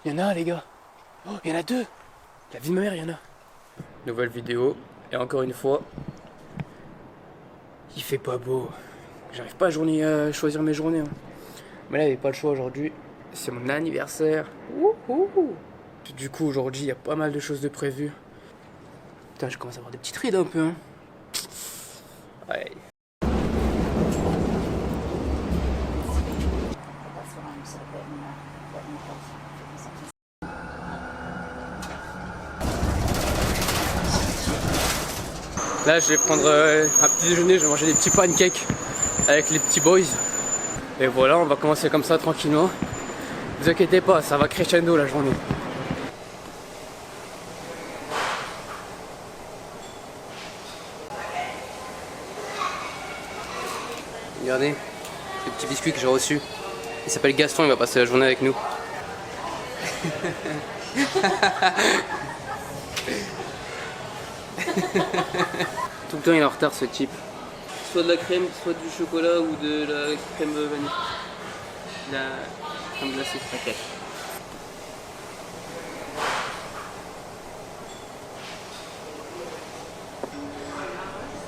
Il y en a un, les gars. Oh, il y en a deux. La vie de ma mère, il y en a. Nouvelle vidéo. Et encore une fois, il fait pas beau. J'arrive pas à choisir mes journées. Hein. Mais là, il n'y avait pas le choix aujourd'hui. C'est mon anniversaire. Wouhou. Du coup, aujourd'hui, il y a pas mal de choses de prévues. Putain, je commence à avoir des petites rides un peu. Hein. Ouais. Là, je vais prendre un petit déjeuner, je vais manger des petits pancakes avec les petits boys. Et voilà, on va commencer comme ça tranquillement. Ne vous inquiétez pas, ça va crescendo la journée. Regardez, le petit biscuit que j'ai reçu. Il s'appelle Gaston, il va passer la journée avec nous. Tout le temps il est en retard ce type. Soit de la crème, soit du chocolat ou de la crème vanille. La crème glacée, ok.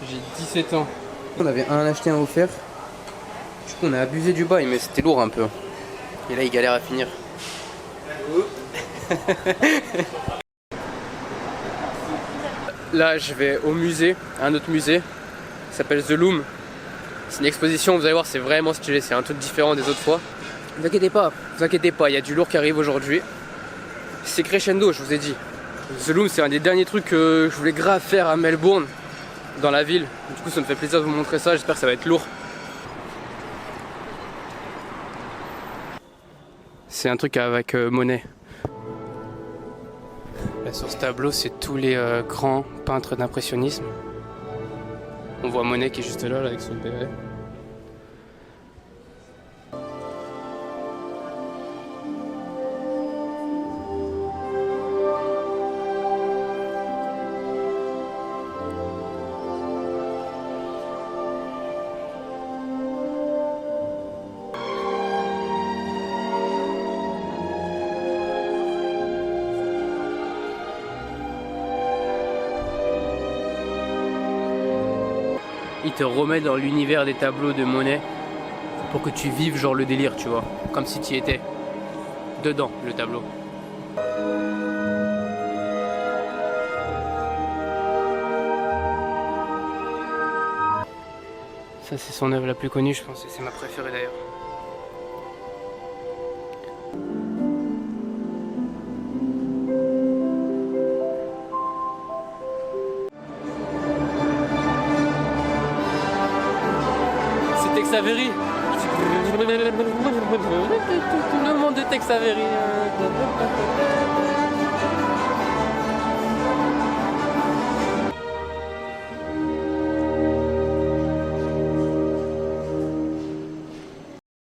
J'ai 17 ans. On avait un acheté, un offert. Du coup on a abusé du bail mais c'était lourd un peu. Et là il galère à finir. Là je vais au musée, à un autre musée, qui s'appelle The Loom. C'est une exposition, vous allez voir, c'est vraiment stylé, c'est un truc différent des autres fois. Ne vous inquiétez pas, il y a du lourd qui arrive aujourd'hui. C'est crescendo, je vous ai dit. The Loom, c'est un des derniers trucs que je voulais grave faire à Melbourne, dans la ville. Du coup ça me fait plaisir de vous montrer ça, j'espère que ça va être lourd. C'est un truc avec Monet. Là sur ce tableau, c'est tous les grands peintres d'impressionnisme. On voit Monet qui est juste là avec son béret. Il te remet dans l'univers des tableaux de Monet pour que tu vives genre le délire, tu vois, comme si tu y étais dedans le tableau. Ça c'est son œuvre la plus connue, je pense, et c'est ma préférée d'ailleurs. Tex Avery. Le monde de Tex Avery.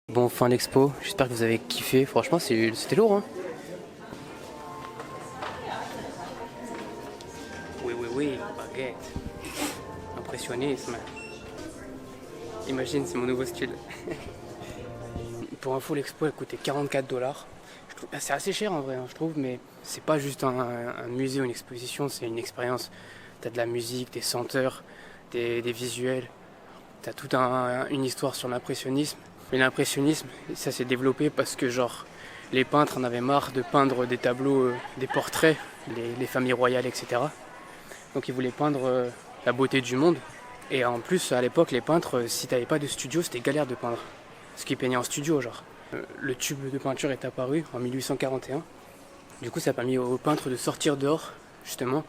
Bon, fin l'expo, j'espère que vous avez kiffé. Franchement, c'était lourd, hein. Oui, baguette. Impressionnisme. Imagine, c'est mon nouveau style. Pour info, l'expo elle coûtait 44$. C'est assez cher en vrai, hein, je trouve, mais c'est pas juste un musée ou une exposition, c'est une expérience. T'as de la musique, des senteurs, des visuels. T'as toute une histoire sur l'impressionnisme. Mais l'impressionnisme, ça s'est développé parce que genre les peintres en avaient marre de peindre des tableaux, des portraits, les familles royales, etc. Donc ils voulaient peindre la beauté du monde. Et en plus, à l'époque, les peintres, si t'avais pas de studio, c'était galère de peindre. Parce qu'ils peignaient en studio, genre. Le tube de peinture est apparu en 1841. Du coup, ça a permis aux peintres de sortir dehors, justement,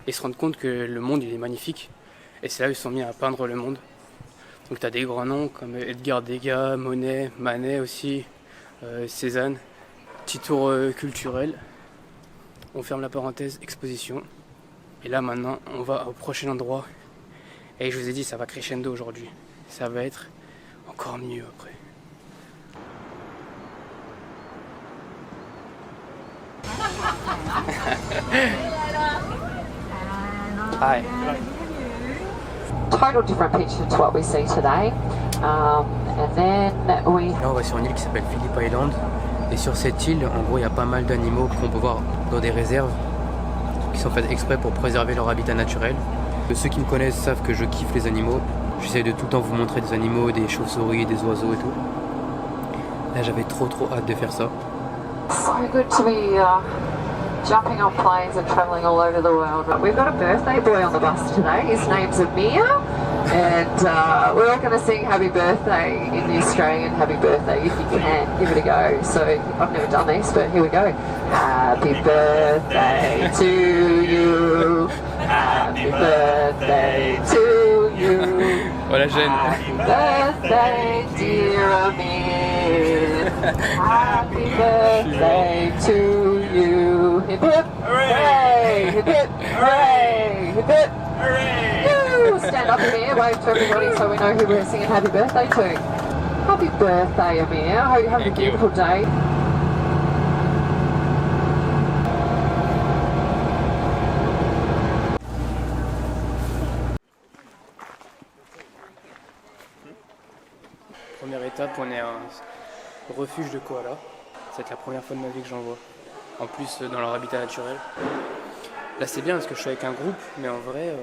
et se rendre compte que le monde, il est magnifique. Et c'est là où ils se sont mis à peindre le monde. Donc t'as des grands noms comme Edgar Degas, Monet, Manet aussi, Cézanne. Petit tour culturel. On ferme la parenthèse, exposition. Et là, maintenant, on va au prochain endroit. Et je vous ai dit, ça va crescendo aujourd'hui. Ça va être encore mieux après. Hi. Total different picture to what we see today. And then we... Là, on va sur une île qui s'appelle Phillip Island. Et sur cette île, en gros, il y a pas mal d'animaux qu'on peut voir dans des réserves qui sont faites exprès pour préserver leur habitat naturel. Ceux qui me connaissent savent que je kiffe les animaux. J'essaie de tout le temps vous montrer des animaux, des chauves-souris, des oiseaux et tout. Là, j'avais trop hâte de faire ça. So good to be jumping on planes and travelling all over the world. We've got a birthday boy on the bus today. His name's Amir, and we're all going to sing Happy Birthday in the Australian Happy Birthday if you can. Give it a go. So I've never done this, but here we go. Happy birthday to you. Happy birthday to you. Voilà, Jeanne. Happy birthday, dear Amir. Happy birthday to you. Hip hip hooray! Hip hip hooray! Hip hip hooray! Stand up, Amir. Wave to everybody so we know who we're singing happy birthday to. Happy birthday, Amir. Hope you have a beautiful day. Première étape, on est à un refuge de koala. C'est la première fois de ma vie que j'en vois. En plus, dans leur habitat naturel. Là, c'est bien parce que je suis avec un groupe, mais en vrai,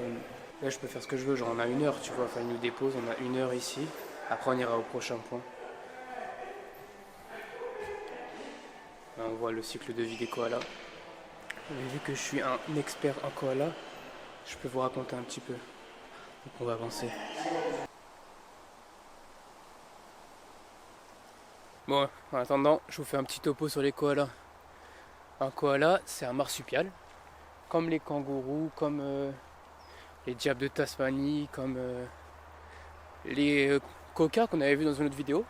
là, je peux faire ce que je veux. Genre, on a 1 heure, tu vois. Enfin, ils nous déposent, on a 1 heure ici. Après, on ira au prochain point. Là, on voit le cycle de vie des koalas. Et vu que je suis un expert en koala, je peux vous raconter un petit peu. Donc, on va avancer. Bon, en attendant, je vous fais un petit topo sur les koalas. Un koala, c'est un marsupial, comme les kangourous, comme les diables de Tasmanie, comme les kokas qu'on avait vu dans une autre vidéo.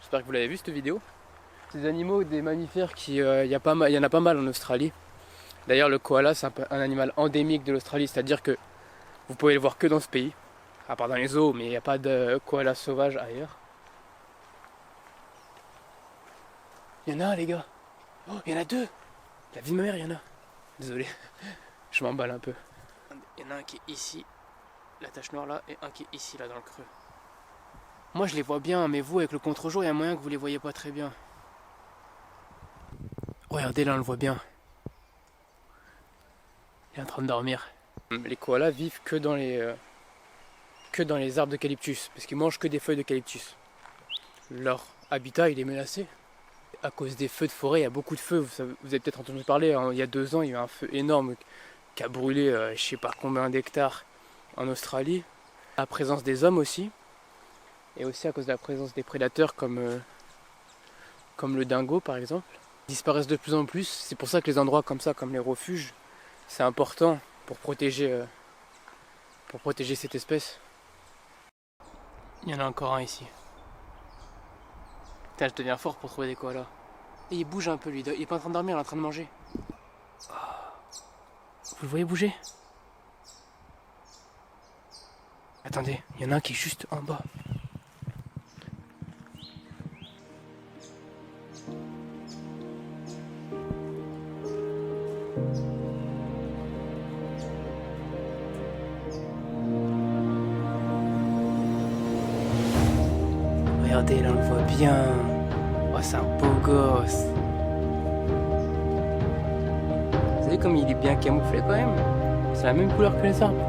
J'espère que vous l'avez vu cette vidéo. Ces animaux, des mammifères, il y en a pas mal en Australie. D'ailleurs, le koala, c'est un animal endémique de l'Australie, c'est-à-dire que vous pouvez le voir que dans ce pays, à part dans les zoos, mais il n'y a pas de koala sauvage ailleurs. Il y en a, les gars. Oh, il y en a 2. La vie de ma mère, il y en a. Désolé, je m'emballe un peu. Il y en a un qui est ici, la tache noire là, et un qui est ici, là, dans le creux. Moi, je les vois bien, mais vous, avec le contre-jour, il y a moyen que vous les voyez pas très bien. Regardez, là, on le voit bien. Il est en train de dormir. Les koalas vivent que dans les arbres d'eucalyptus, parce qu'ils mangent que des feuilles d'eucalyptus. Leur habitat, il est menacé. À cause des feux de forêt, il y a beaucoup de feux. Vous avez peut-être entendu parler, hein, il y a 2 ans, il y a eu un feu énorme qui a brûlé je sais pas combien d'hectares en Australie. À la présence des hommes aussi. Et aussi à cause de la présence des prédateurs comme le dingo par exemple. Ils disparaissent de plus en plus. C'est pour ça que les endroits comme ça, comme les refuges, c'est important pour protéger cette espèce. Il y en a encore un ici. Putain, je deviens fort pour trouver des koalas. Et il bouge un peu lui, il est pas en train de dormir, il est en train de manger. Oh. Vous le voyez bouger? Attendez, il y en a un qui est juste en bas. Regardez, là on le voit bien. Oh, c'est un beau gosse. Vous savez comme il est bien camouflé quand même? C'est la même couleur que les arbres.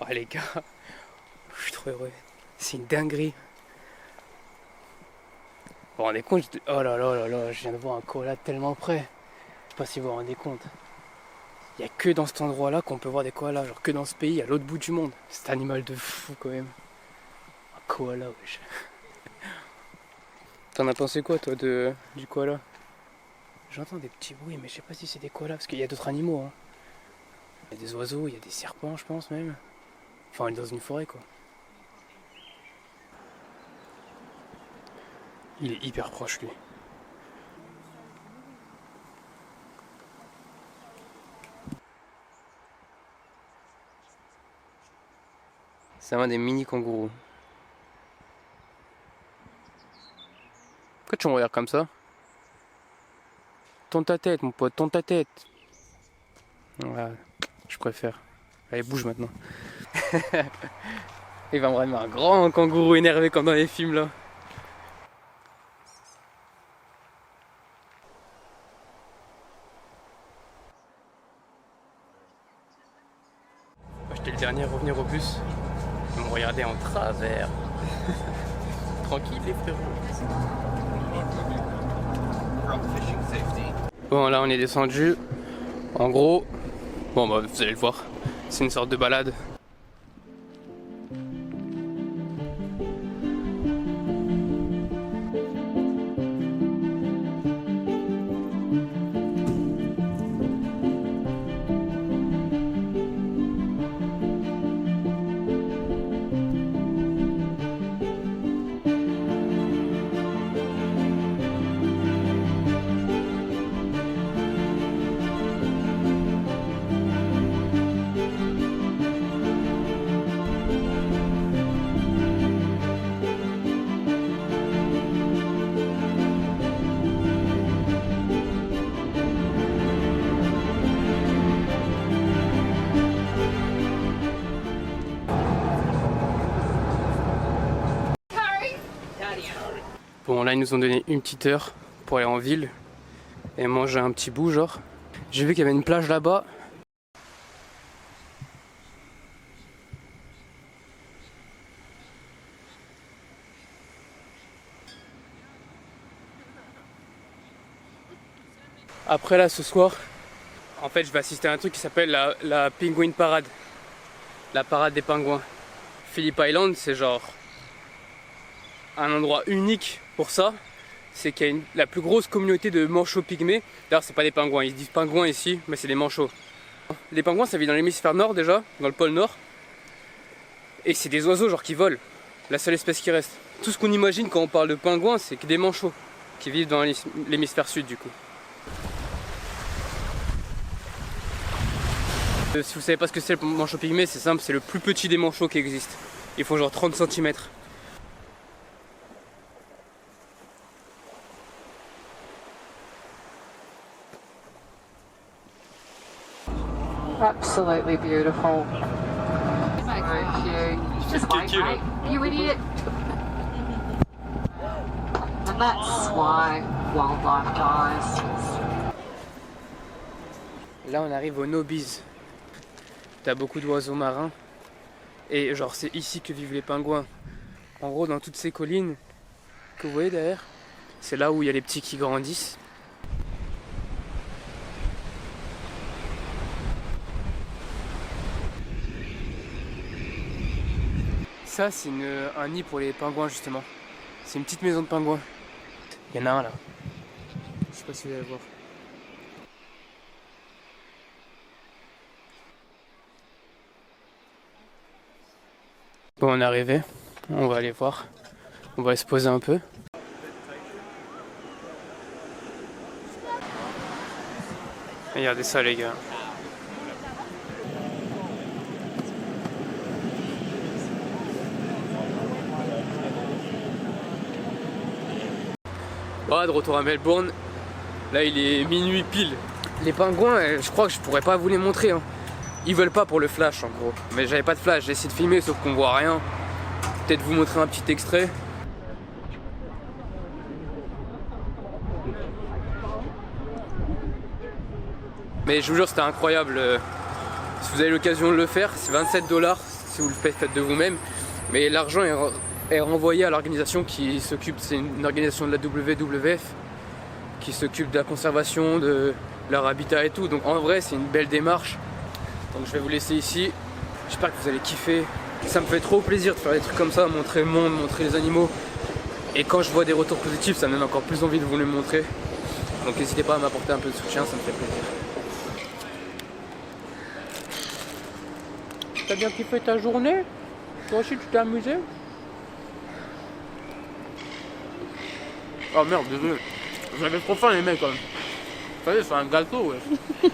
Oh les gars, je suis trop heureux. C'est une dinguerie. Vous vous rendez compte? Oh là là là là, je viens de voir un koala tellement près. Je sais pas si vous vous rendez compte. Il n'y a que dans cet endroit-là qu'on peut voir des koalas, genre que dans ce pays, à l'autre bout du monde. Cet animal de fou quand même. Un koala, wesh. T'en as pensé quoi toi du koala? J'entends des petits bruits, mais je sais pas si c'est des koalas, parce qu'il y a d'autres animaux. Hein. Il y a des oiseaux, il y a des serpents, je pense même. Enfin, on est dans une forêt quoi. Il est hyper proche lui. C'est un des mini kangourous. Pourquoi tu me regardes comme ça? Tourne ta tête mon pote, tourne ta tête. Voilà, je préfère. Allez, bouge maintenant. Il va me ramener un grand kangourou énervé comme dans les films là. J'étais le dernier à revenir au bus. Ils me regardaient en travers. Tranquille les frérots. Bon là on est descendu. En gros, bon bah vous allez le voir. C'est une sorte de balade. Bon là ils nous ont donné une petite heure pour aller en ville et manger un petit bout genre. J'ai vu qu'il y avait une plage là-bas. Après là ce soir, en fait je vais assister à un truc qui s'appelle la Penguin Parade. La parade des pingouins. Phillip Island c'est genre un endroit unique pour ça, c'est qu'il y a la plus grosse communauté de manchots pygmées. D'ailleurs c'est pas des pingouins, ils disent pingouins ici, mais c'est des manchots. Les pingouins ça vit dans l'hémisphère nord déjà, dans le pôle nord. Et c'est des oiseaux genre qui volent, la seule espèce qui reste. Tout ce qu'on imagine quand on parle de pingouins c'est que des manchots qui vivent dans l'hémisphère sud du coup. Si vous savez pas ce que c'est le manchot pygmée, c'est simple, c'est le plus petit des manchots qui existent. Il faut genre 30 cm. Absolutely beautiful. Thank you. Just wait, mate. You idiot. And that's why wildlife dies. Là on arrive aux Nobies. T'as beaucoup d'oiseaux marins. Et genre c'est ici que vivent les pingouins. En gros dans toutes ces collines que vous voyez derrière, c'est là où il y a les petits qui grandissent. Ça c'est un nid pour les pingouins justement. C'est une petite maison de pingouins. Il y en a un là. Je sais pas si vous allez voir. Bon on est arrivé. On va aller voir. On va se poser un peu. Regardez ça les gars. Voilà, de retour à Melbourne. Là il est minuit pile. Les pingouins, je crois que je pourrais pas vous les montrer. Hein. Ils veulent pas pour le flash en gros. Mais j'avais pas de flash, j'ai essayé de filmer sauf qu'on voit rien. Peut-être vous montrer un petit extrait. Mais je vous jure c'était incroyable. Si vous avez l'occasion de le faire, c'est 27 $ si vous le faites de vous-même. Mais l'argent est renvoyé à l'organisation qui s'occupe, c'est une organisation de la WWF qui s'occupe de la conservation leur habitat et tout. Donc en vrai c'est une belle démarche. Donc je vais vous laisser ici. J'espère que vous allez kiffer. Ça me fait trop plaisir de faire des trucs comme ça, montrer le monde, montrer les animaux. Et quand je vois des retours positifs, ça me donne encore plus envie de vous les montrer. Donc n'hésitez pas à m'apporter un peu de soutien, ça me fait plaisir. T'as bien kiffé ta journée? Toi aussi tu t'es amusé? Oh merde, désolé. J'avais trop faim les mecs quand même. Vous savez, c'est un gâteau, ouais.